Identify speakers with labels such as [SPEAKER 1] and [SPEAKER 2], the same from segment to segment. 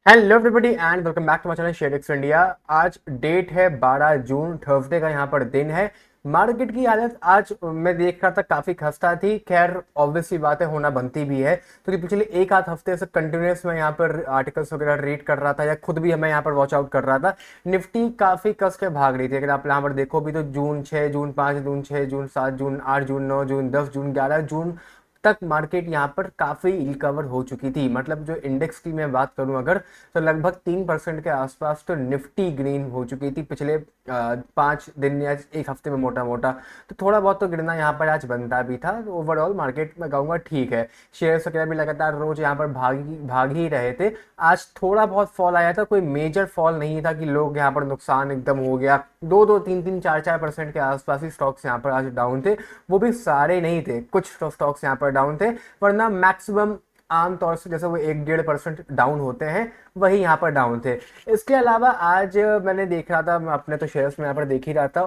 [SPEAKER 1] Hello everybody and welcome back to my channel शेयरडेक्स India. आज date है 12 जून, Thursday का यहाँ पर दिन है। मार्केट की हालत आज मैं देख रहा था काफी खस्ता थी। खैर ऑब्वियस सी बातें होना बनती भी है क्योंकि पिछले एक आध हफ्ते से कंटिन्यूस मैं यहाँ पर आर्टिकल्स वगैरह रीड कर रहा था या खुद भी मैं यहाँ पर वॉच आउट कर रहा था। निफ्टी काफी कस के भाग रही थी। अगर आप यहाँ पर देखो भी तो जून 6, जून 5, जून 6, जून 7, जून 8, जून 9, जून 10, जून 11, जून तक मार्केट यहाँ पर काफी रिकवर हो चुकी थी। मतलब जो इंडेक्स की मैं बात करूं अगर, तो लगभग 3% के आसपास तो निफ्टी ग्रीन हो चुकी थी पिछले 5 दिन या एक हफ्ते में मोटा मोटा। तो थोड़ा बहुत तो गिरना यहाँ पर आज बनता भी था। तो ओवरऑल मार्केट में कहूँगा ठीक है। शेयर्स वगैरह भी लगातार रोज यहाँ पर भाग ही रहे थे। आज थोड़ा बहुत फॉल आया था, कोई मेजर फॉल नहीं था कि लोग यहाँ पर नुकसान एकदम हो गया। 2-2, 3-3, 4-4% के आसपास ही स्टॉक्स यहाँ पर आज डाउन थे। वो भी सारे नहीं थे, कुछ स्टॉक्स यहाँ पर डाउन थे, वरना मैक्सिमम आमतौर से जैसे वो 1-1.5% डाउन होते हैं वही यहाँ पर डाउन थे। इसके अलावा आज मैंने देख रहा था, मैं अपने तो शेयर्स में यहाँ पर देख ही रहा था,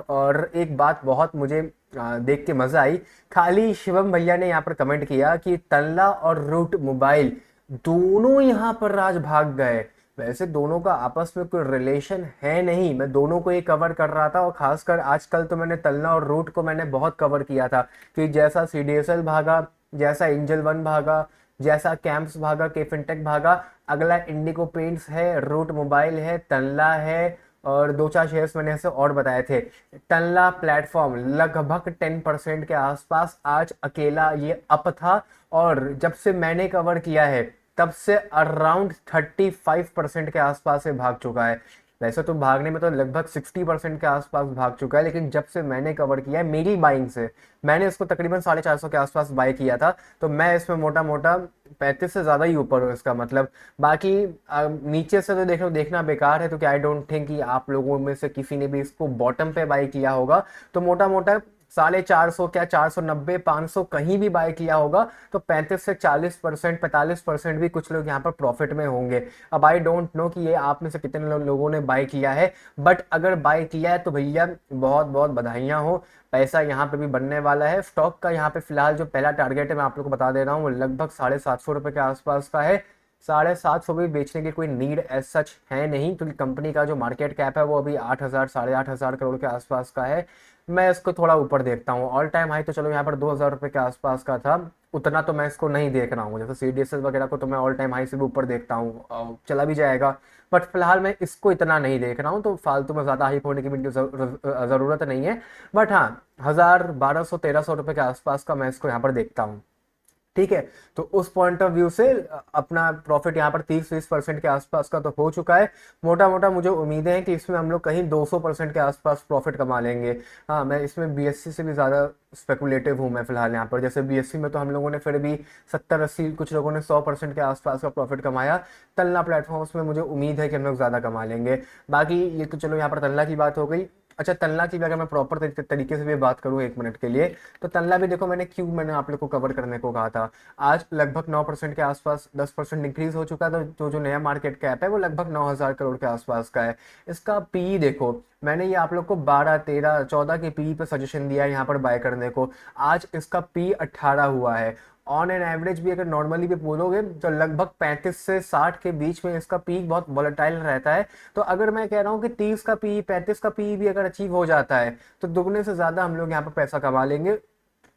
[SPEAKER 1] और एक बात बहुत मुझे देख के मजा आई। खाली शिवम भैया ने यहाँ पर कमेंट किया कि तनला और रूट मोबाइल दोनों यहाँ पर आज भाग गए। वैसे दोनों का आपस में कोई रिलेशन है नहीं, मैं दोनों को ही कवर कर रहा था, और खासकर आजकल तो मैंने तलना और रूट को मैंने बहुत कवर किया था कि जैसा सीडीएसएल भागा, जैसा एंजल वन भागा, जैसा कैंप्स भागा, के फिनटेक भागा, अगला इंडिको पेंट्स है, रूट मोबाइल है, तनला है, और दो चार शेयर्स मैंने ऐसे और बताए थे। तनला प्लेटफॉर्म लगभग 10% के आसपास आज अकेला ये अप था, और जब से मैंने कवर किया है तब से अराउंड 35% के आसपास से भाग चुका है। वैसे तो भागने में तो लगभग 60% के आसपास भाग चुका है, लेकिन जब से मैंने कवर किया है मेरी बाइंग से, मैंने इसको तकरीबन 450 के आसपास बाय किया था, तो मैं इसमें मोटा मोटा 35 से ज़्यादा ही ऊपर हूँ इसका मतलब। बाकी नीचे से तो देखना बेकार है, तो क्या आई डोंट थिंक कि आप लोगों में से किसी ने भी इसको बॉटम पे बाय किया होगा। तो मोटा मोटा 450, क्या 490, 500 कहीं भी बाय किया होगा, तो 35 से 40%, 45% भी कुछ लोग यहाँ पर प्रॉफिट में होंगे। अब आई डोंट नो कि ये आप में से कितने लोगों ने बाय किया है, बट अगर बाय किया है तो भैया बहुत बहुत बधाइयां हो। पैसा यहाँ पे भी बनने वाला है। स्टॉक का यहाँ पे फिलहाल जो पहला टारगेट है मैं आप लोग को बता दे रहा हूँ, वो लगभग 750 रुपये के आसपास का है। 750 भी बेचने की कोई नीड एज सच है नहीं, क्योंकि कंपनी का जो मार्केट कैप है वो अभी 8,000 8,500 करोड़ के आसपास का है। मैं इसको थोड़ा ऊपर देखता हूँ। ऑल टाइम हाई तो चलो यहाँ पर 2,000 रुपये के आसपास का था, उतना तो मैं इसको नहीं देख रहा हूँ। जैसे सीडीएसएल वगैरह को तो मैं ऑल टाइम हाई से भी ऊपर देखता हूँ, चला भी जाएगा। बट फिलहाल मैं इसको इतना नहीं देख रहा हूँ, तो फालतू में ज़्यादा हाइप होने की भी ज़रूरत नहीं है। बट हाँ, 1,000, 1,200, 1,300 रुपये के आसपास का मैं इसको यहाँ पर देखता हूँ। ठीक है। तो उस पॉइंट ऑफ व्यू से अपना प्रॉफिट यहाँ पर 30-20% के आसपास का तो हो चुका है। मोटा मोटा मुझे उम्मीदें हैं कि इसमें हम लोग कहीं 200% के आसपास प्रॉफिट कमा लेंगे। हाँ, मैं इसमें बीएससी से भी ज़्यादा स्पेकुलेटिव हूँ मैं फिलहाल यहाँ पर। जैसे बीएससी में तो हम लोगों ने फिर भी 70-80, कुछ लोगों ने 100% के आसपास का प्रॉफिट कमाया। तलना प्लेटफॉर्म्स में मुझे उम्मीद है कि हम लोग ज़्यादा कमा लेंगे। बाकी ये तो चलो यहाँ पर तलना की बात हो गई। अच्छा, तलना की भी अगर मैं प्रॉपर तरीके से भी बात करूँ 1 मिनट के लिए, तो तल्ला भी देखो, मैंने आप लोग को कवर करने को कहा था। आज लगभग 9% के आसपास 10% इंक्रीज हो चुका है। तो जो नया मार्केट कैप है वो लगभग 9,000 करोड़ के आसपास का है। इसका पीई देखो, मैंने ये आप लोग को 12, 13, 14 के पीई पे सजेशन दिया है यहाँ पर बाय करने को। आज इसका पी 18 हुआ है। ऑन एन एवरेज भी अगर नॉर्मली भी बोलोगे तो लगभग 35 से 60 के बीच में इसका पीक बहुत वॉलेटाइल रहता है। तो अगर मैं कह रहा हूँ कि 30 का पी, 35 का पी भी अगर अचीव हो जाता है, तो दुगने से ज्यादा हम लोग यहाँ पर पैसा कमा लेंगे,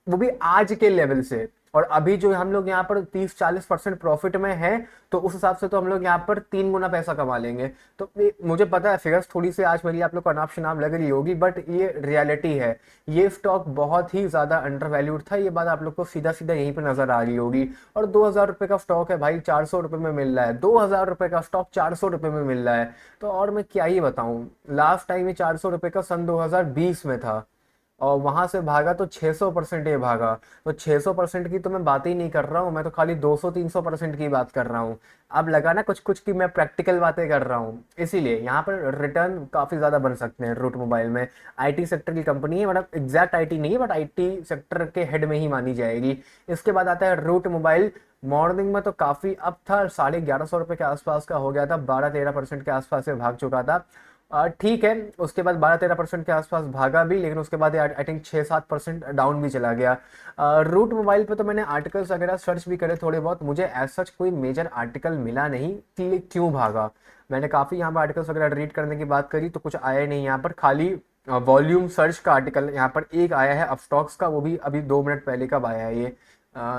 [SPEAKER 1] वो भी आज के लेवल से। और अभी जो हम लोग यहाँ पर 30-40% प्रॉफिट में है, तो उस हिसाब से तो हम लोग यहाँ पर 3 गुना पैसा कमा लेंगे। तो मुझे पता है फिगर्स थोड़ी सी आज मेरी आप लोग को अनाप शनाप लग रही होगी, बट ये रियलिटी है। ये स्टॉक बहुत ही ज्यादा अंडर वैल्यूड था, ये बात आप लोग को सीधा सीधा यहीं पर नजर आ रही होगी। और 2,000 रुपये का स्टॉक है भाई, 400 रुपये में मिल रहा है। 2,000 रुपये का स्टॉक 400 रुपये में मिल रहा है, तो और मैं क्या ही बताऊं। लास्ट टाइम ये 400 रुपये का सन 2020 में था, और वहां से भागा तो 600% ये भागा। तो 600% की तो मैं बात ही नहीं कर रहा हूँ, मैं तो खाली 200-300% की बात कर रहा हूँ। अब लगा ना कुछ कुछ की मैं प्रैक्टिकल बातें कर रहा हूँ, इसीलिए यहाँ पर रिटर्न काफी ज्यादा बन सकते हैं रूट मोबाइल में। आईटी सेक्टर की कंपनी है, मतलब एग्जैक्ट आईटी नहीं है, बट आईटी सेक्टर के हेड में ही मानी जाएगी। इसके बाद आता है रूट मोबाइल। मॉर्निंग में तो काफी अप था, 1150 रुपये के आसपास का हो गया था, 12-13% के आसपास से भाग चुका था। ठीक है। उसके बाद 12-13% के आसपास भागा भी, लेकिन उसके बाद आई थिंक 6-7% डाउन भी चला गया। रूट मोबाइल पे तो मैंने आर्टिकल्स वगैरह सर्च भी करे थोड़े बहुत, मुझे एज सच कोई मेजर आर्टिकल मिला नहीं कि क्यों भागा। मैंने काफ़ी यहाँ पर आर्टिकल्स वगैरह रीड करने की बात करी तो कुछ आया नहीं यहाँ पर, खाली वॉल्यूम सर्च का आर्टिकल यहाँ पर एक आया है अपस्टॉक्स का, वो भी अभी 2 मिनट पहले कब आया है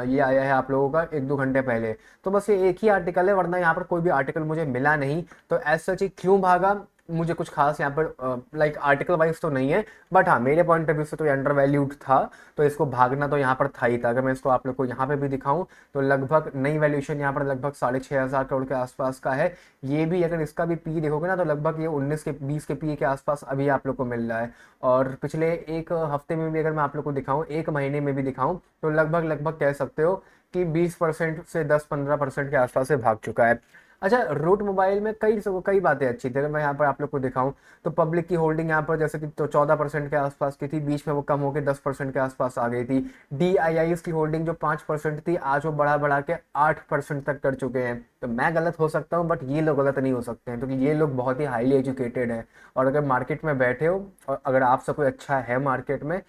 [SPEAKER 1] ये आया है आप लोगों का 1-2 घंटे पहले। तो बस ये एक ही आर्टिकल है, वरना यहाँ पर कोई भी आर्टिकल मुझे मिला नहीं। तो एज सच ये क्यों भागा, मुझे कुछ खास यहाँ पर लाइक आर्टिकल वाइज तो नहीं है, बट हाँ मेरे पॉइंट ऑफ व्यू से तो ये अंडर वैल्यूड था। तो इसको भागना तो यहाँ पर था ही था। अगर मैं इसको आप लोग को यहाँ पे भी दिखाऊं तो लगभग नई वैल्यूएशन यहाँ पर लगभग 6,500 करोड़ के आसपास का है। ये भी अगर इसका भी पी देखोगे ना तो लगभग ये 19 के 20 के पी के आसपास अभी आप लोग को मिल रहा है। और पिछले एक हफ्ते में भी अगर मैं आप लोग को दिखाऊं, एक महीने में भी दिखाऊं, तो लगभग लगभग कह सकते हो कि 20% से 10-15% के आसपास से भाग चुका है। अच्छा, रूट मोबाइल में कई बातें अच्छी थी। अगर मैं यहाँ पर आप लोग को दिखाऊं तो पब्लिक की होल्डिंग यहाँ पर जैसे कि तो 14% के आसपास की थी, बीच में वो कम होकर 10% के आसपास आ गई थी। DIIs की होल्डिंग जो 5% थी, आज वो बढ़ा बढ़ा के 8% तक कर चुके हैं। तो मैं गलत हो सकता हूँ बट ये लोग गलत नहीं हो सकते हैं, क्योंकि ये लोग बहुत ही हाईली एजुकेटेड हैं। और अगर मार्केट में बैठे हो और अगर आपसे कोई अच्छा है मार्केट में,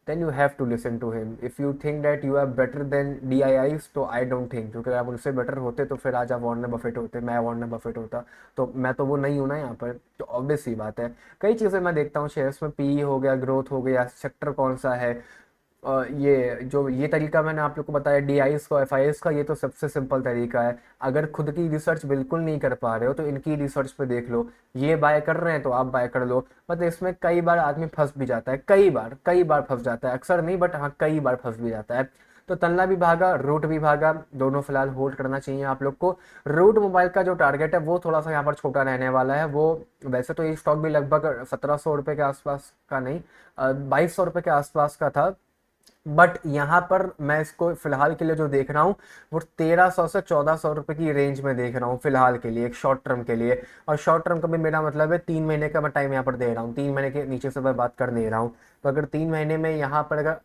[SPEAKER 1] then you have to listen to him. If you think that you are better than DIIs, तो I don't think, क्योंकि अगर आप उनसे बेटर होते तो फिर आज आप वॉर्नर बफेट होते, मैं वॉर्नर बफेट होता। तो मैं तो वो नहीं हूँ ना यहाँ पर। तो ऑब्वियस सी बात है, कई चीज़ें मैं देखता हूँ शेयर्स में, पी हो गया, ग्रोथ हो गया, सेक्टर कौन सा है। ये जो ये तरीका मैंने आप लोग को बताया DIs का, FIs का, ये तो सबसे सिंपल तरीका है। अगर खुद की रिसर्च बिल्कुल नहीं कर पा रहे हो तो इनकी रिसर्च पे देख लो। ये बाय कर रहे हैं तो आप बाय कर लो। मतलब इसमें कई बार आदमी फंस भी जाता है, कई बार फंस जाता है, अक्सर नहीं बट हाँ कई बार फंस भी जाता है। तो तनला भी भागा, रूट भी भागा, दोनों फिलहाल होल्ड करना चाहिए आप लोग को। रूट मोबाइल का जो टारगेट है वो थोड़ा सा यहाँ पर छोटा रहने वाला है। वो वैसे तो ये स्टॉक भी लगभग 1,700 रुपये के आसपास का नहीं, 2,200 रुपये के आसपास का था। बट यहाँ पर मैं इसको फिलहाल के लिए जो देख रहा हूँ वो 1,300 से 1,400 रुपये की रेंज में देख रहा हूँ फिलहाल के लिए, एक शॉर्ट टर्म के लिए। और शॉर्ट टर्म का भी मेरा मतलब है 3 महीने का मैं टाइम यहाँ पर दे रहा हूँ, 3 महीने के नीचे से मैं बात कर नहीं रहा हूँ। तो अगर 3 महीने में यहाँ पर अगर,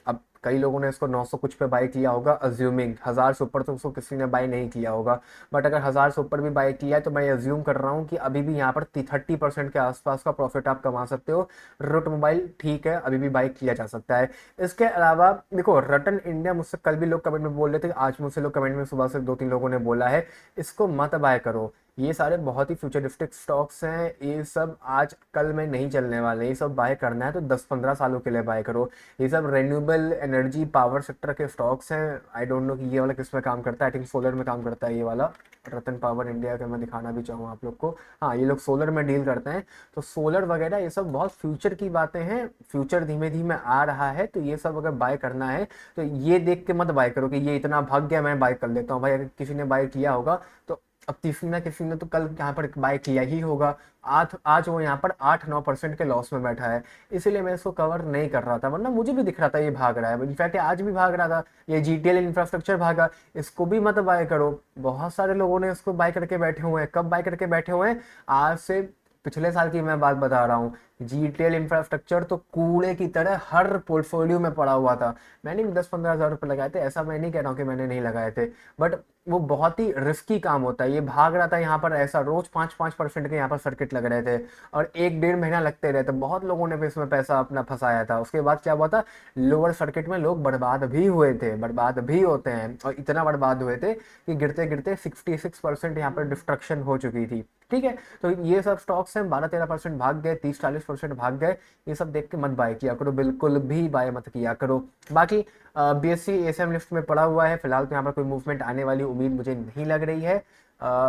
[SPEAKER 1] अब कई लोगों ने इसको 900 कुछ पे बाय किया होगा, अज्यूमिंग 1,000 से ऊपर तो उसको किसी ने बाय नहीं किया होगा। बट अगर 1,000 से ऊपर भी बाय किया है तो मैं अज्यूम कर रहा हूँ कि अभी भी यहाँ पर 30% के आसपास का प्रॉफिट आप कमा सकते हो। रूट मोबाइल ठीक है, अभी भी बाय किया जा सकता है। इसके अलावा देखो, रतन इंडिया, मुझसे कल भी लोग कमेंट में बोल रहे थे, आज मुझसे लोग कमेंट में सुबह से 2-3 लोगों ने बोला है इसको मत बाय करो। ये सारे बहुत ही फ्यूचरिस्टिक स्टॉक्स हैं, ये सब आज कल में नहीं चलने वाले। ये सब बाय करना है तो 10-15 सालों के लिए बाय करो। ये सब रेन्यूएबल एनर्जी पावर सेक्टर के स्टॉक्स हैं। आई डोंट नो कि ये वाला किस में काम करता है, आई थिंक सोलर में काम करता है ये वाला। रतन पावर इंडिया का मैं दिखाना भी चाहूँ आप लोग को, हाँ ये लोग सोलर में डील करते हैं। तो सोलर वगैरह ये सब बहुत फ्यूचर की बातें हैं, फ्यूचर धीमे धीमे आ रहा है। तो ये सब अगर बाय करना है तो ये देख के मत बाय करो कि ये इतना भाग गया मैं बाय कर लेता हूँ। भाई अगर किसी ने बाय किया होगा तो अब किसी ना किसी ने तो कल यहाँ पर बाय किया ही होगा। आज वो यहाँ पर 8-9% के लॉस में बैठा है, इसीलिए मैं इसको कवर नहीं कर रहा था, वरना मुझे भी दिख रहा था ये भाग रहा है। इनफैक्ट आज भी भाग रहा था, ये GTL इंफ्रास्ट्रक्चर भागा, इसको भी मत बाय करो। बहुत सारे लोगों ने इसको बाय करके बैठे हुए हैं। कब बाय करके बैठे हुए हैं? आज से पिछले साल की मैं बात बता रहा हूँ। GTL इंफ्रास्ट्रक्चर तो कूड़े की तरह हर पोर्टफोलियो में पड़ा हुआ था। मैंने भी 10-15 हज़ार रुपये लगाए थे, ऐसा मैं नहीं कह रहा हूँ कि मैंने नहीं लगाए थे, बट वो बहुत ही रिस्की काम होता है। ये भाग रहा था यहाँ पर, ऐसा रोज 5-5% के यहाँ पर सर्किट लग रहे थे और 1-1.5 महीना लगते रहे थे। बहुत लोगों ने भी इसमें पैसा अपना फंसाया था। उसके बाद क्या हुआ था, लोअर सर्किट में लोग बर्बाद भी हुए थे, बर्बाद भी होते हैं, और इतना बर्बाद हुए थे कि गिरते गिरते 66% यहाँ पर डिस्ट्रक्शन हो चुकी थी। ठीक है, तो ये सब स्टॉक्स हैं 12-13% भाग गए, 30-40% भाग गए। ये सब देख के मत बाय किया करो, बिल्कुल भी बाय मत किया करो। बाकी BSE ASM लिस्ट में पड़ा हुआ है फिलहाल, तो यहाँ पर कोई मूवमेंट आने वाली उम्मीद मुझे नहीं लग रही है।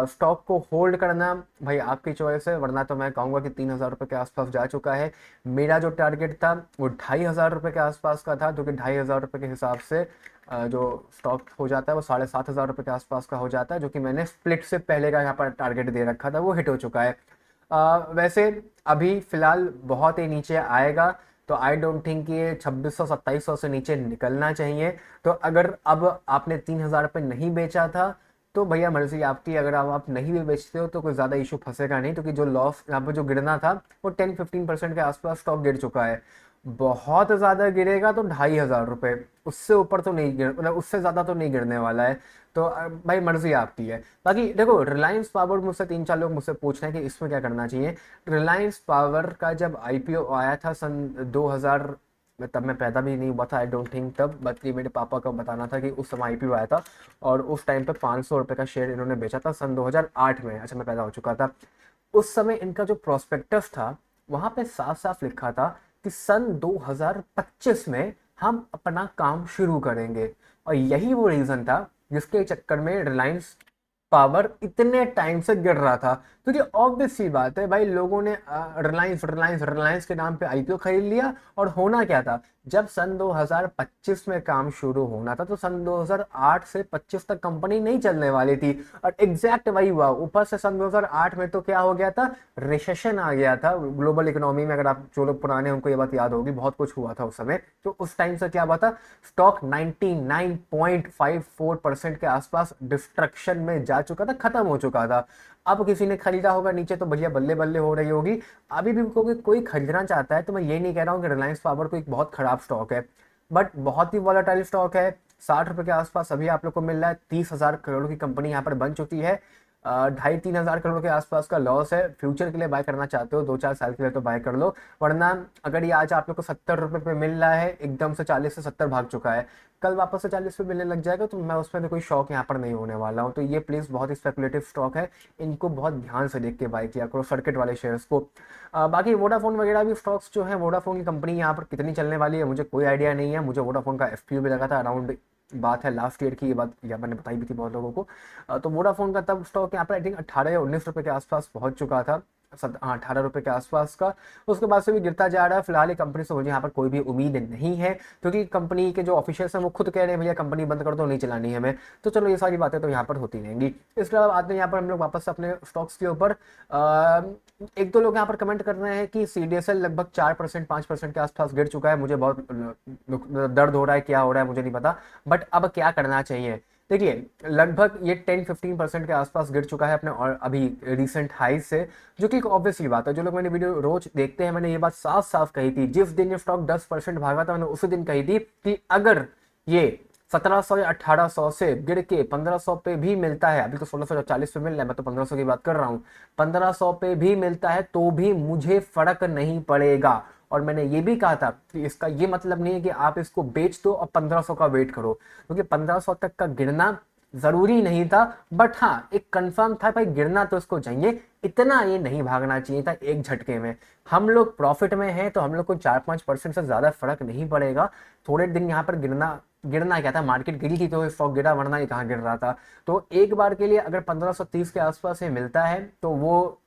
[SPEAKER 1] स्टॉक को होल्ड करना भाई आपकी चॉइस है, वरना तो मैं कहूँगा कि 3,000 रुपये के आसपास जा चुका है। मेरा जो टारगेट था वो 2,500 रुपये के आसपास का था, जो कि 2,500 रुपये के हिसाब से जो स्टॉक हो जाता है वो 7,500 रुपये के आसपास का हो जाता है, जो कि मैंने स्प्लिट से पहले का यहाँ पर टारगेट दे रखा था, वो हिट हो चुका है। वैसे अभी फिलहाल बहुत ही नीचे आएगा, तो आई डोंट थिंक ये 2,600-2,700 से नीचे निकलना चाहिए। तो अगर अब आपने 3,000 रुपये नहीं बेचा था तो भैया मर्जी आपकी, अगर आप नहीं भी बेचते हो तो कोई ज़्यादा इशू फंसेगा नहीं, क्योंकि जो लॉस यहाँ पर जो गिरना था वो 10-15% के आसपास स्टॉक गिर चुका है। बहुत ज्यादा गिरेगा तो 2,500 रुपये, उससे ऊपर तो नहीं गिर, मतलब उससे ज्यादा तो नहीं गिरने वाला है। तो भाई मर्जी आपकी है। बाकी देखो, रिलायंस पावर, मुझसे 3-4 लोग मुझसे पूछ रहे हैं कि इसमें क्या करना चाहिए। रिलायंस पावर का जब आईपीओ आया था सन 2000 में, तब मैं पैदा भी नहीं हुआ था आई डोंट थिंक तब, बल्कि मेरे पापा का बताना था कि उस समय आईपीओ आया था। और उस टाइम पे 500 रुपये का शेयर इन्होंने बेचा था सन 2008 में। अच्छा, मैं पैदा हो चुका था। उस समय इनका जो प्रोस्पेक्टस था, वहां पे साफ साफ लिखा था कि सन 2025 में हम अपना काम शुरू करेंगे। और यही वो रीजन था जिसके चक्कर में रिलायंस पावर इतने टाइम से गिर रहा था। क्योंकि ऑब्वियस सी बात है भाई, लोगों ने रिलायंस रिलायंस रिलायंस के नाम पे आईपीओ खरीद लिया। और होना क्या था, जब सन 2025 में काम शुरू होना था तो सन 2008 से 25 तक कंपनी नहीं चलने वाली थी। और एग्जैक्ट वही हुआ। ऊपर से सन 2008 में तो क्या हो गया था, रिसेशन आ गया था ग्लोबल इकोनॉमी में। अगर आप जो लोग पुराने हैं, उनको ये बात याद होगी, बहुत कुछ हुआ था उस समय। तो उस टाइम से क्या हुआ था, स्टॉक 99.54% के आसपास डिस्ट्रक्शन में जा चुका था, खत्म हो चुका था। अब किसी ने खरीदा होगा नीचे तो भैया बल्ले बल्ले हो रही होगी। अभी भी कोई खरीदना चाहता है तो मैं ये नहीं कह रहा हूँ कि रिलायंस पावर को एक बहुत खराब स्टॉक है, बट बहुत ही वॉलेटाइल स्टॉक है। 60 रुपए के आसपास अभी आप लोग को मिल रहा है। 30,000 करोड़ की कंपनी यहाँ पर बन चुकी है। 2,500-3,000 करोड़ के आसपास का लॉस है। फ्यूचर के लिए बाय करना चाहते हो 2-4 साल के लिए तो बाय कर लो, वरना अगर ये आज आप लोग को 70 रुपए पे मिल रहा है, एकदम से 40 से 70 भाग चुका है, कल वापस से 40 पे मिलने लग जाएगा, तो मैं उसमें तो कोई शौक यहाँ पर नहीं होने वाला हूँ। तो ये प्लीज बहुत ही स्पेकुलेटिव स्टॉक है, इनको बहुत ध्यान से देख के बाय किया करो, सर्किट वाले शेयर्स को। बाकी वोडाफोन वगैरह भी स्टॉक्स जो है, वोडाफोन की कंपनी यहाँ पर कितनी चलने वाली है मुझे कोई आइडिया नहीं है। मुझे वोडाफोन का एफपीओ भी लगा था अराउंड, बात है लास्ट ईयर की, ये बात या मैंने बताई भी थी बहुत लोगों को। तो वोडाफोन का तब स्टॉक यहाँ पर आई थिंक 18 या 19 रुपए के आसपास पहुंच चुका था। हाँ, 18 रुपए के आसपास का। उसके बाद से भी गिरता जा रहा है। फिलहाल ये कंपनी से मुझे यहाँ पर कोई भी उम्मीद नहीं है, क्योंकि कंपनी के जो ऑफिशियल्स हैं वो खुद कह रहे हैं भैया कंपनी बंद कर दो, नहीं चलानी है हमें। तो चलो, ये सारी बातें तो यहाँ पर होती रहेंगी। इसके अलावा आते हैं यहाँ पर हम लोग वापस से अपने स्टॉक्स के ऊपर। एक दो लोग यहाँ पर कमेंट कर रहे हैं कि सीडीएसएल लगभग 4% 5% के आसपास गिर चुका है। मुझे बहुत दर्द हो रहा है, क्या हो रहा है मुझे नहीं पता, बट अब क्या करना चाहिए। देखिए, लगभग ये 10-15% के आसपास गिर चुका है अपने और अभी रिसेंट हाई से, जो कि एक ऑब्वियस सी बात है। जो लोग मैंने वीडियो रोज देखते हैं, मैंने ये बात साफ साफ कही थी। जिस दिन ये स्टॉक 10% भागा था, मैंने उसी दिन कही थी कि अगर ये 1700 या 1800 से गिर के 1500 पे भी मिलता है, अभी तो 1640 पे मिल रहा है, मैं तो 1500 की बात कर रहा हूँ, 1500 पे भी मिलता है तो भी मुझे फर्क नहीं पड़ेगा। और मैंने ये भी कहा था कि इसका ये मतलब नहीं है कि आप इसको बेच दो और 1500 का वेट करो, क्योंकि 1500 तक का गिरना जरूरी नहीं था। बट हाँ, एक कंफर्म था भाई, गिरना तो इसको चाहिए, इतना ये नहीं भागना चाहिए था एक झटके में। हम लोग प्रॉफिट में हैं तो हम लोग को 4-5% से ज्यादा फर्क नहीं पड़ेगा। थोड़े दिन यहाँ पर गिरना गिरना क्या था, मार्केट गिरी थी तो स्टॉक गिरा, वरना ये कहाँ गिर रहा था। तो एक बार के लिए अगर 1530 के आसपास ये मिलता है तो वो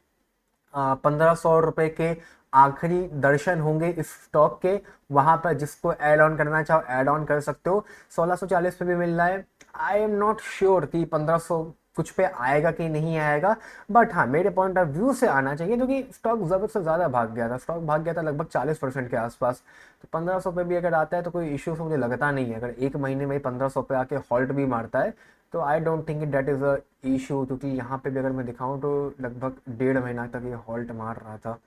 [SPEAKER 1] 1500 रुपए के आखिरी दर्शन होंगे इस स्टॉक के। वहां पर जिसको ऐड ऑन करना चाहो ऐड ऑन कर सकते हो। 1640 पे भी मिल रहा है। आई एम नॉट श्योर कि 1500 कुछ पे आएगा कि नहीं आएगा, बट हाँ, मेरे पॉइंट ऑफ व्यू से आना चाहिए, क्योंकि स्टॉक जरूरत से ज्यादा भाग गया था। स्टॉक भाग गया था लगभग 40% के आसपास। तो 1500 पे भी अगर आता है तो कोई इश्यू मुझे लगता नहीं है। अगर एक महीने में 1500 पे आके हॉल्ट भी मारता है तो I don't think that is a issue, क्योंकि यहाँ पे भी अगर मैं दिखाऊं तो लगभग 1.5 महीना तक ये हॉल्ट मार रहा था।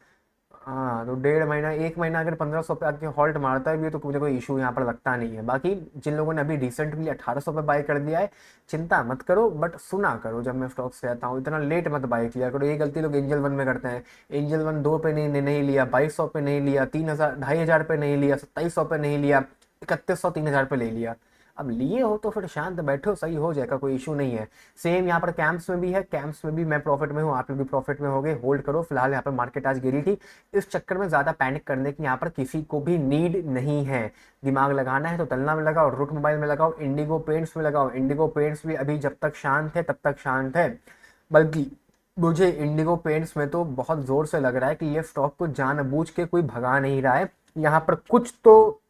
[SPEAKER 1] हाँ, तो 1.5 महीना 1 महीना अगर 1500 पे आके हॉल्ट मारता है भी तो मुझे कोई इशू यहाँ पर लगता नहीं है। बाकी जिन लोगों ने अभी रिसेंटली 1800 पे बाय कर दिया है, चिंता मत करो, बट सुना करो जब मैं स्टॉक्स कहता हूँ, इतना लेट मत बाय किया करो। ये गलती लोग एंजल वन में करते हैं। एंजल वन 2 पे नहीं लिया, 2200 पे नहीं लिया, 3000 2500 पे नहीं लिया, 2700 पे नहीं लिया, 3100 3000 पे ले लिया। अब लिए हो तो फिर शांत बैठो, सही हो जाएगा, कोई इशू नहीं है। सेम यहाँ पर कैंप्स में भी है। कैंप्स में भी मैं प्रॉफिट में हूँ, आप लोग भी प्रॉफिट में हो गए, होल्ड करो। फिलहाल यहाँ पर मार्केट आज गिरी थी, इस चक्कर में ज्यादा पैनिक करने की यहाँ पर किसी को भी नीड नहीं है। दिमाग लगाना है तो तलना में लगाओ, रूट मोबाइल में लगाओ, इंडिगो पेंट्स में लगाओ। इंडिगो पेंट्स भी अभी जब तक शांत है तब तक शांत है। बल्कि मुझे इंडिगो पेंट्स में तो बहुत जोर से लग रहा है कि ये स्टॉक को जानबूझ के कोई भगा नहीं रहा है। यहाँ पर कुछ तो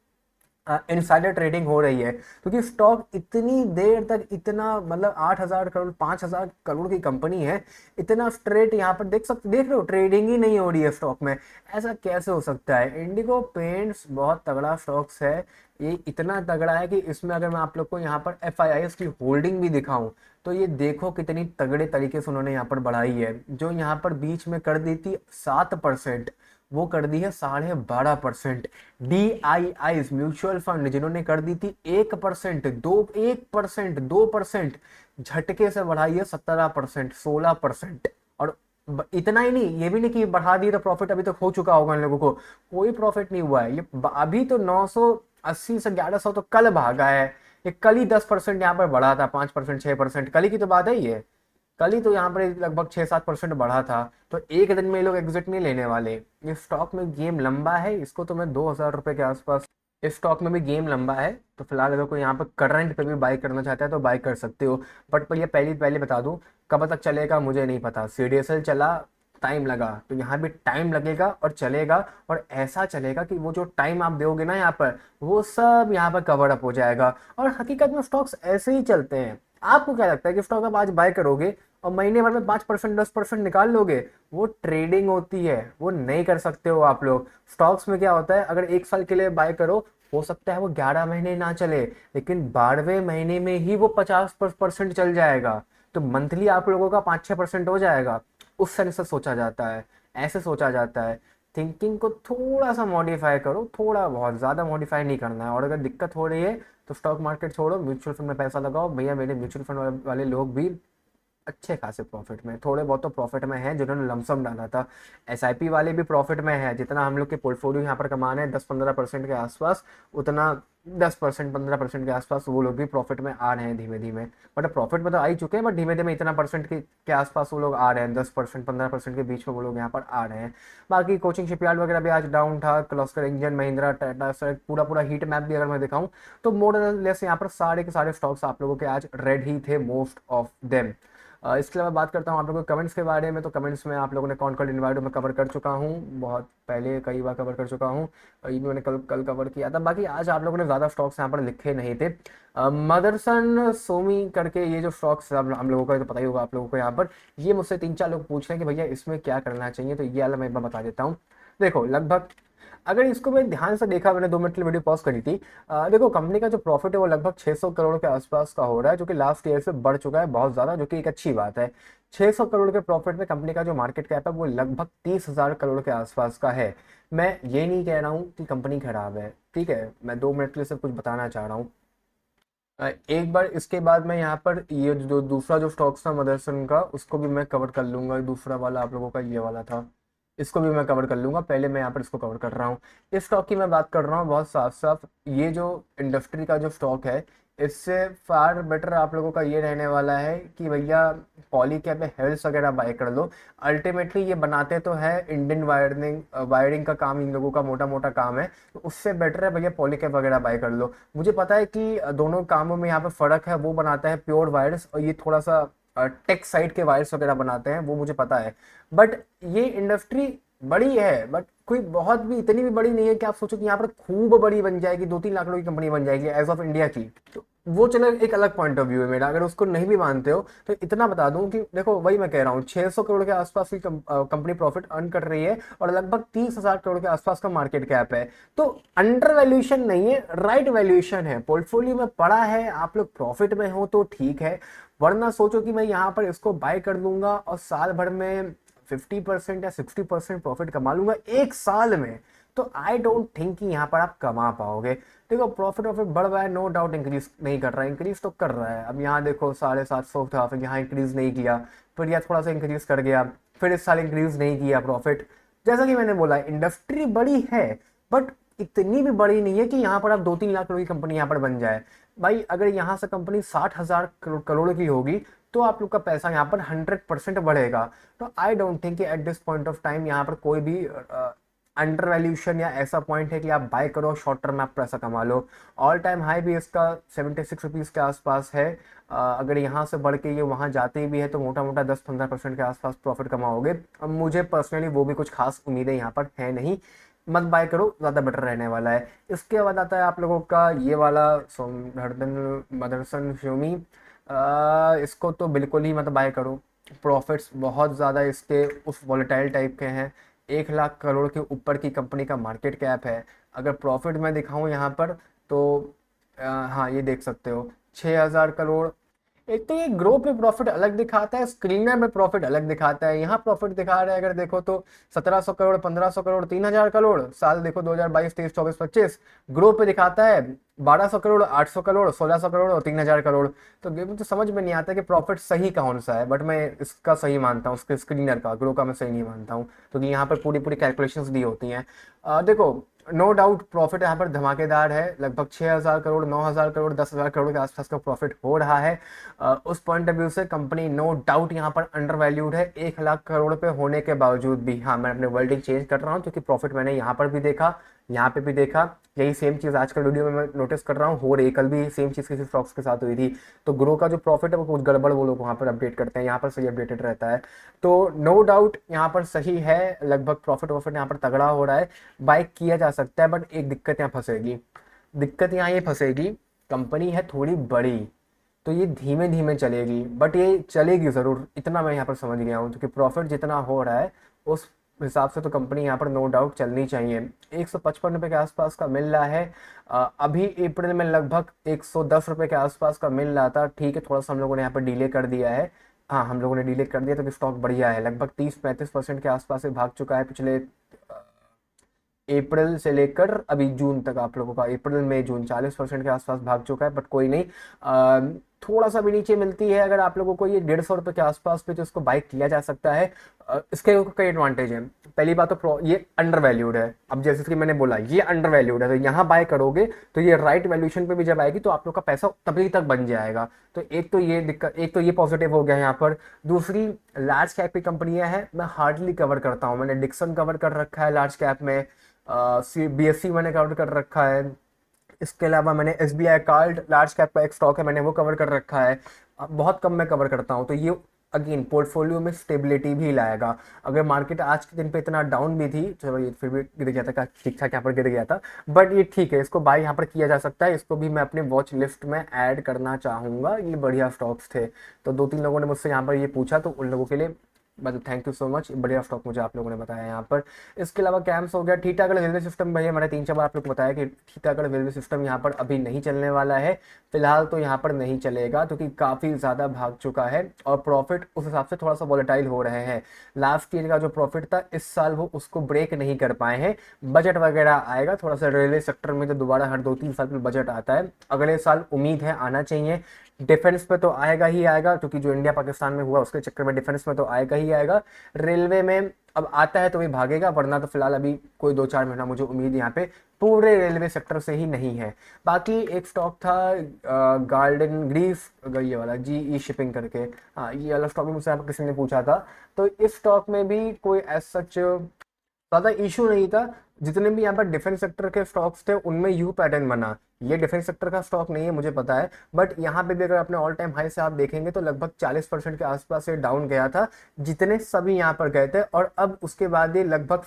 [SPEAKER 1] इनसाइडर ट्रेडिंग हो रही है, क्योंकि स्टॉक इतनी देर तक इतना, मतलब 8,000 करोड़ 5,000 करोड़ की कंपनी है, इतना स्ट्रेट यहाँ पर देख रहे हो, ट्रेडिंग ही नहीं हो रही है स्टॉक में। ऐसा कैसे हो सकता है। इंडिगो पेंट्स बहुत तगड़ा स्टॉक्स है। ये इतना तगड़ा है कि इसमें अगर मैं आप लोग को यहाँ पर FIIs की होल्डिंग भी दिखाऊं तो ये देखो कितनी तगड़े तरीके से उन्होंने यहाँ पर बढ़ाई है। जो यहाँ पर बीच में कर दी थी 7%, वो कर दी है 12.5%। DIIs म्यूचुअल फंड जिन्होंने कर दी थी 1%, 1%, 2%, झटके से बढ़ाई है 17%, 16%। और इतना ही नहीं, ये भी नहीं कि बढ़ा दिए तो प्रॉफिट अभी तक हो चुका होगा इन लोगों को, कोई प्रॉफिट नहीं हुआ है। ये अभी तो 980 से 1100 तो कल भागा है। ये कल ही 10% यहाँ पर बढ़ा था, 5%, 6%, कल ही की तो बात है ये। कल ही तो यहाँ पर लगभग 6-7% बढ़ा था। तो एक दिन में ये लोग एग्जिट नहीं लेने वाले। ये स्टॉक में गेम लंबा है, इसको तो मैं 2000 रुपए के आसपास, इस स्टॉक में भी गेम लंबा है। तो फिलहाल अगर कोई यहाँ पर करंट पे भी बाई करना चाहता है तो बाई कर सकते हो। बट पर ये पहले बता दूं, कब तक चलेगा मुझे नहीं पता। CDSL चला, टाइम लगा, तो यहाँ भी टाइम लगेगा और चलेगा। और ऐसा चलेगा कि वो जो टाइम आप दोगे ना यहाँ पर, वो सब यहाँ पर कवर अप हो जाएगा। और हकीकत में स्टॉक्स ऐसे ही चलते हैं। आपको क्या लगता है कि स्टॉक आप आज बाय करोगे और महीने भर में 5%, 10% निकाल लोगे? वो ट्रेडिंग होती है, वो नहीं कर सकते हो आप लोग। स्टॉक्स में क्या होता है, अगर 1 साल के लिए बाय करो, हो सकता है वो 11 महीने ना चले, लेकिन 12वें महीने में ही वो 50% चल जाएगा। तो मंथली आप लोगों का 5-6% हो जाएगा। उस तरह से सोचा जाता है, ऐसे सोचा जाता है। थिंकिंग को थोड़ा सा मॉडिफाई करो, थोड़ा, बहुत ज़्यादा मॉडिफाई नहीं करना है। और अगर दिक्कत हो रही है तो स्टॉक मार्केट छोड़ो, म्यूचुअल फंड में पैसा लगाओ। भैया मेरे म्यूचुअल फंड वाले लोग भी अच्छे खासे प्रॉफिट में, थोड़े बहुत तो प्रॉफिट में है जिन्होंने लमसम डाला था। SIP वाले भी प्रॉफिट में है। जितना हम लोग के पोर्टफोलियो यहाँ पर कमाने हैं 10-15% के आसपास, उतना 10%, 15% के आसपास वो लोग भी प्रॉफिट में आ रहे हैं धीमे धीमे। बट प्रॉफिट में तो आ ही चुके हैं, बट धीमे धीमे इतना परसेंट के आसपास वो लोग आ रहे हैं। 10%, 15% के बीच में वो लोग यहाँ पर आ रहे हैं। बाकी कोचिंग शिपयार्ड वगैरह भी आज डाउन था। क्लस्टर इंजन, महिंद्रा, टाटा, पूरा पूरा हीट मैप भी अगर मैं दिखाऊं तो मोर लेस यहाँ पर सारे के सारे स्टॉक्स आप लोगों के आज रेड ही थे, मोस्ट ऑफ देम। इसके अलावा बात करता हूँ आप लोगों के कमेंट्स के बारे में। तो कमेंट्स में आप लोगों ने कौन कौन इन्वाइट मैं कवर कर चुका हूँ, बहुत पहले कई बार कवर कर चुका हूँ। ये भी मैंने कल कल कवर किया था। बाकी आज आप लोगों ने ज़्यादा स्टॉक्स यहाँ पर लिखे नहीं थे। मदरसन, सोमी करके ये जो स्टॉक्स हम लोगों का तो पता ही होगा आप लोगों को। यहाँ पर ये मुझसे 3-4 लोग पूछ रहे हैं कि भैया इसमें क्या करना चाहिए, तो ये वाला मैं एक बार बता देता हूँ। देखो, लगभग अगर इसको मैं ध्यान से देखा, मैंने 2 मिनट की वीडियो पॉज करी थी। देखो, कंपनी का जो प्रॉफिट है वो लगभग 600 करोड़ के आसपास का हो रहा है, जो कि लास्ट ईयर से बढ़ चुका है बहुत ज़्यादा, जो कि एक अच्छी बात है। 600 करोड़ के प्रॉफिट में कंपनी का जो मार्केट कैप है वो लगभग 30,000 करोड़ के आसपास का है। मैं ये नहीं कह रहा हूँ कि कंपनी खराब है, ठीक है। मैं 2 मिनट के लिए सिर्फ कुछ बताना चाह रहा हूँ। एक बार इसके बाद मैं यहाँ पर ये जो दूसरा जो स्टॉक्स था मदरसन का, उसको भी मैं कवर कर लूंगा। दूसरा वाला आप लोगों का ये वाला था, इसको भी मैं कवर कर लूंगा। पहले मैं यहाँ पर इसको कवर कर रहा हूँ। इस स्टॉक की मैं बात कर रहा हूँ बहुत साफ साफ। ये जो इंडस्ट्री का जो स्टॉक है, इससे फार बेटर आप लोगों का ये रहने वाला है कि भैया पॉलीकैब में हेल्थ वगैरह बाय कर लो। अल्टीमेटली ये बनाते तो है इंडियन वायरिंग, वायरिंग का काम इन लोगों का मोटा मोटा काम है। तो उससे बेटर है भैया पॉलीकैब वगैरह बाय कर लो। मुझे पता है कि दोनों कामों में यहाँ पे फ़र्क है। वो बनाता है प्योर वायर्स और ये थोड़ा सा टेक साइड के वायर्स वगैरह बनाते हैं, वो मुझे पता है। बट ये इंडस्ट्री बड़ी है, बट कोई बहुत भी इतनी भी बड़ी नहीं है कि आप सोचो कि यहाँ पर खूब बड़ी बन जाएगी, 2-3 लाख लोगों की कंपनी बन जाएगी एज ऑफ इंडिया की। तो वो चलो एक अलग पॉइंट ऑफ व्यू है मेरा। अगर उसको नहीं भी मानते हो तो इतना बता दूं कि देखो, वही मैं कह रहा हूँ, 600 करोड़ के आसपास की कंपनी प्रॉफिट अर्न कर रही है और लगभग 30,000 करोड़ के आसपास का मार्केट कैप है। तो अंडर वैल्यूएशन नहीं है, राइट वैल्यूएशन है। पोर्टफोलियो में पड़ा है, आप लोग प्रॉफिट में हो तो ठीक है। वरना सोचो कि मैं यहाँ पर इसको बाय कर लूंगा और साल भर में 50% या 60% प्रॉफिट कमा लूंगा 1 साल में, तो आई डोंट थिंक कि यहाँ पर आप कमा पाओगे। देखो, प्रॉफिट ऑफिट बढ़ रहा है, नो डाउट इंक्रीज नहीं कर रहा है, इंक्रीज तो कर रहा है। अब यहाँ देखो 750 था, फिर यहाँ इंक्रीज नहीं किया, फिर यहाँ थोड़ा सा इंक्रीज कर गया, फिर इस साल इंक्रीज नहीं किया प्रॉफिट। जैसा कि मैंने बोला, इंडस्ट्री बड़ी है, बट इतनी भी बड़ी नहीं है कि यहाँ पर आप 2-3 लाख करोड़ की कंपनी यहाँ पर बन जाए। भाई अगर यहाँ से कंपनी 60,000 करोड़ की होगी तो आप लोग का पैसा यहाँ पर 100% बढ़ेगा। तो आई डोंट थिंक कि at this point of time यहाँ पर कोई भी अंडर वैल्यूशन या ऐसा पॉइंट है कि आप बाय करो शॉर्ट टर्म में आप पैसा कमा लो। ऑल टाइम हाई भी इसका 76 रुपीज़ के आसपास है। अगर यहाँ से बढ़ के ये वहाँ जाते भी है तो मोटा मोटा 10-15% के आसपास प्रॉफिट कमाओगे। अब मुझे पर्सनली वो भी कुछ खास उम्मीदें यहाँ पर है नहीं। मत बाय करो, ज़्यादा बेटर रहने वाला है। इसके बाद आता है आप लोगों का ये वाला सोमधर्दन मदरसन श्योमी। इसको तो बिल्कुल ही मत बाय करो। प्रॉफिट्स बहुत ज़्यादा इसके उस वॉलेटाइल टाइप के हैं। 1 लाख करोड़ के ऊपर की कंपनी का मार्केट कैप है। अगर प्रॉफिट मैं दिखाऊं यहाँ पर तो हाँ, ये देख सकते हो 6,000 करोड़। एक तो ये ग्रो पे प्रॉफिट अलग दिखाता है, स्क्रीनर में प्रॉफिट अलग दिखाता है। यहाँ प्रॉफिट दिखा रहा है अगर देखो तो 1700 करोड़, 1500 करोड़, 3000 करोड़। साल देखो 2022, 23, 24, 25। ग्रो पे दिखाता है 1200 करोड़, 800 करोड़, 1600 करोड़ और 3000 करोड़। तो ये मुझे समझ में नहीं आता कि प्रॉफिट सही कौन सा है, बट मैं इसका सही मानता हूँ, उसके स्क्रीनर का। ग्रो का मैं सही नहीं मानता हूँ, क्योंकि यहाँ पर पूरी पूरी कैलकुलेशंस दी होती हैं। देखो, नो डाउट प्रॉफिट यहाँ पर धमाकेदार है, लगभग 6000 करोड़, 9000 करोड़, 10,000 करोड़ के आसपास का प्रॉफिट हो रहा है। उस पॉइंट ऑफ व्यू से कंपनी नो डाउट यहाँ पर अंडर वैल्यूड है, 1 लाख करोड़ पे होने के बावजूद भी। हाँ, मैं अपने वर्डिंग चेंज कर रहा हूँ, क्योंकि प्रॉफिट मैंने यहाँ पर भी देखा, यहाँ पे भी देखा। यही सेम चीज़ आजकल वीडियो में मैं नोटिस कर रहा हूँ, हो रही कल भी सेम चीज़ किसी स्टॉक्स के साथ हुई थी। तो ग्रो का जो प्रॉफिट है वो कुछ गड़बड़ वो लोग वहाँ पर अपडेट करते हैं, यहाँ पर सही अपडेटेड रहता है। तो नो डाउट यहाँ पर सही है, लगभग प्रॉफिट वॉफिट यहाँ पर तगड़ा हो रहा है, बाय किया जा सकता है। बट एक दिक्कत यहाँ फंसेगी, दिक्कत यहाँ ये फंसेगी, कंपनी है थोड़ी बड़ी, तो ये धीमे धीमे चलेगी, बट ये चलेगी ज़रूर, इतना मैं यहाँ पर समझ गया हूँ। क्योंकि प्रॉफिट जितना हो रहा है उस हिसाब से तो कंपनी यहाँ पर नो डाउट चलनी चाहिए। 155 रुपये के आसपास का मिल रहा है। अभी अप्रैल में लगभग 110 रुपये के आसपास का मिल रहा था। ठीक है, थोड़ा सा हम लोगों ने यहाँ पर डिले कर दिया है। हाँ, हम लोगों ने डिले कर दिया, तो स्टॉक बढ़िया है, लगभग 30-35% के आसपास से भाग चुका है पिछले अप्रैल से लेकर अभी जून तक। आप लोगों का अप्रैल मई जून 40% के आसपास भाग चुका है, बट कोई नहीं। थोड़ा सा भी नीचे मिलती है अगर आप लोगों को ये 150 रुपये के आसपास पे, तो इसको बाई किया जा सकता है। इसके कई एडवांटेज हैं। पहली बात तो ये अंडर वैल्यूड है। अब जैसे कि मैंने बोला ये अंडर वैल्यूड है, तो यहाँ बाय करोगे तो ये राइट वैल्यूएशन पे भी जब आएगी तो आप लोग का पैसा तभी तक बन जाएगा। तो एक तो ये दिक्कत, एक तो ये पॉजिटिव हो गया यहाँ पर। दूसरी, लार्ज कैप की कंपनियां हैं, मैं हार्डली कवर करता हूँ। मैंने डिक्सन कवर कर रखा है लार्ज कैप में, BSC मैंने कवर कर रखा है। इसके अलावा मैंने SBI कार्ड, लार्ज कैप का एक स्टॉक है, मैंने वो कवर कर रखा है। बहुत कम मैं कवर करता हूँ, तो ये अगेन पोर्टफोलियो में स्टेबिलिटी भी लाएगा। अगर मार्केट आज के दिन पे इतना डाउन भी थी, चलो ये फिर भी गिर गया था, ठीक ठाक यहाँ पर गिर गया था, बट ये ठीक है, इसको बाय यहाँ पर किया जा सकता है। इसको भी मैं अपने वॉच लिस्ट में ऐड करना चाहूँगा, ये बढ़िया स्टॉक्स थे। तो 2-3 लोगों ने मुझसे यहाँ पर ये पूछा, तो उन लोगों के लिए मतलब थैंक यू सो मच, बढ़िया स्टॉक मुझे आप लोगों ने बताया यहाँ पर। इसके अलावा कैम्स हो गया, टीटागढ़ रेलवे सिस्टम, भैया मैंने 3-4 बार आप लोग को बताया कि टीटागढ़ रेलवे सिस्टम यहाँ पर अभी नहीं चलने वाला है। फिलहाल तो यहाँ पर नहीं चलेगा, क्योंकि काफ़ी ज़्यादा भाग चुका है और प्रॉफिट उस हिसाब से थोड़ा सा वॉलेटाइल हो रहे हैं। लास्ट ईयर का जो प्रॉफिट था इस साल वो उसको ब्रेक नहीं कर पाए हैं। बजट वगैरह आएगा थोड़ा सा रेलवे सेक्टर में, जो दोबारा हर 2-3 साल में बजट आता है, अगले साल उम्मीद है आना चाहिए। डिफेंस पे तो आएगा ही आएगा, क्योंकि जो इंडिया पाकिस्तान में हुआ उसके चक्कर में डिफेंस में तो आएगा ही आएगा। रेलवे में अब आता है तो भी भागेगा, वरना तो फिलहाल अभी कोई 2-4 महीना मुझे उम्मीद यहाँ पे पूरे रेलवे सेक्टर से ही नहीं है। बाकी एक स्टॉक था गार्डन ग्रीफ, ये वाला GE शिपिंग करके। हाँ, ये वाला स्टॉक भी मुझसे आप किसी ने पूछा था। तो इस स्टॉक में भी कोई एज सच ज़्यादा इशू नहीं था। जितने भी यहाँ पर डिफेंस सेक्टर के स्टॉक्स थे उनमें यू पैटर्न बना। ये डिफेंस सेक्टर का स्टॉक नहीं है, मुझे पता है, बट यहाँ पे भी अगर अपने ऑल टाइम हाई से आप देखेंगे तो लगभग 40% के आसपास से डाउन गया था, जितने सभी यहाँ पर गए थे। और अब उसके बाद ये लगभग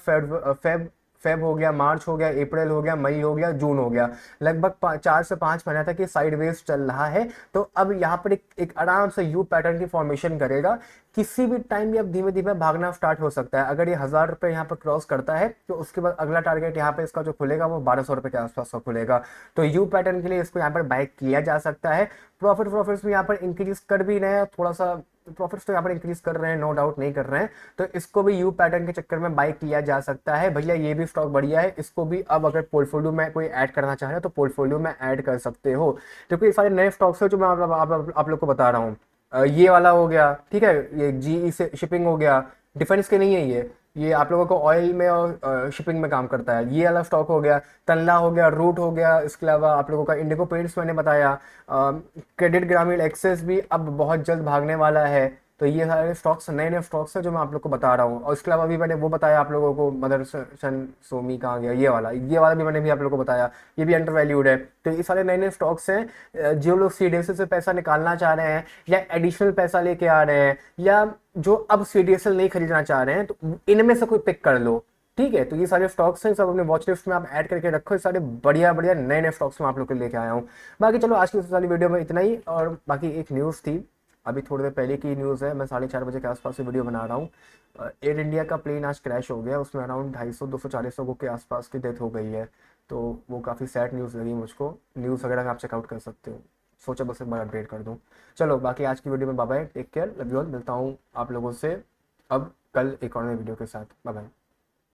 [SPEAKER 1] फेब हो गया, मार्च हो गया, अप्रैल हो गया, मई हो गया, जून हो गया, लगभग 4 से 5 महीना तक ये साइडवेज चल रहा है। तो अब यहाँ पर एक आराम से यू पैटर्न की फॉर्मेशन करेगा। किसी भी टाइम ये अब धीमे धीमे भागना स्टार्ट हो सकता है। अगर ये 1000 रुपये यहाँ पर क्रॉस करता है तो उसके बाद अगला टारगेट यहाँ पे इसका जो खुलेगा वो 1200 रुपये के आसपास का खुलेगा। तो यू पैटर्न के लिए इसको यहाँ पर बाय किया जा सकता है। प्रॉफिट्स भी यहाँ पर इंक्रीज कर भी रहे हैं, थोड़ा सा प्रॉफिट्स तो यहाँ पर इंक्रीज कर रहे हैं, नो डाउट नहीं कर रहे हैं। तो इसको भी यू पैटर्न के चक्कर में बाय किया जा सकता है। भैया ये भी स्टॉक बढ़िया है, इसको भी अब अगर पोर्टफोलियो में कोई ऐड करना चाह रहे हो तो पोर्टफोलियो में ऐड कर सकते हो, क्योंकि ये सारे नए स्टॉक्स है जो मैं आप लोग को बता रहा हूँ। ये वाला हो गया, ठीक है, ये GE से शिपिंग हो गया, डिफेंस के नहीं है ये आप लोगों को ऑयल में और शिपिंग में काम करता है। ये वाला स्टॉक हो गया, तनला हो गया, रूट हो गया। इसके अलावा आप लोगों का इंडिगो पेंट्स मैंने बताया, क्रेडिट ग्रामीण एक्सेस भी अब बहुत जल्द भागने वाला है। तो ये सारे स्टॉक्स नए नए स्टॉक्स है जो मैं आप लोग को बता रहा हूँ। और इसके अलावा भी मैंने वो बताया आप लोगों को, मदरसन सोमी कहाँ गया, ये वाला भी मैंने भी आप लोगों को बताया, ये भी अंडर वैल्यूड है। तो ये सारे नए नए स्टॉक्स हैं। जो लोग CDSL से पैसा निकालना चाह रहे हैं या एडिशनल पैसा लेके आ रहे हैं, या जो अब CDSL नहीं खरीदना चाह रहे हैं, तो इनमें से कोई पिक कर लो। ठीक है, तो ये सारे स्टॉक्स हैं, सब अपने वॉच लिस्ट में आप ऐड करके रखो। ये सारे बढ़िया बढ़िया नए नए स्टॉक्स में आप लोग को लेके आया हूँ। बाकी चलो आज की सारी वीडियो में इतना ही। और बाकी एक न्यूज़ थी, अभी थोड़ी देर पहले की न्यूज़ है, मैं 4:30 बजे के आसपास से वीडियो बना रहा हूँ। एयर इंडिया का प्लेन आज क्रैश हो गया, उसमें अराउंड 250-240 लोगों के आसपास की डेथ हो गई है। तो वो काफ़ी सैड न्यूज़ लगी मुझको। न्यूज़ वगैरह आप चेकआउट कर सकते हो। सोचा बस एक बार अपडेट कर दूं। चलो बाकी आज की वीडियो में bye bye, take care, love you all. मिलता हूँ आप लोगों से अब कल एक और नई वीडियो के साथ। Bye bye.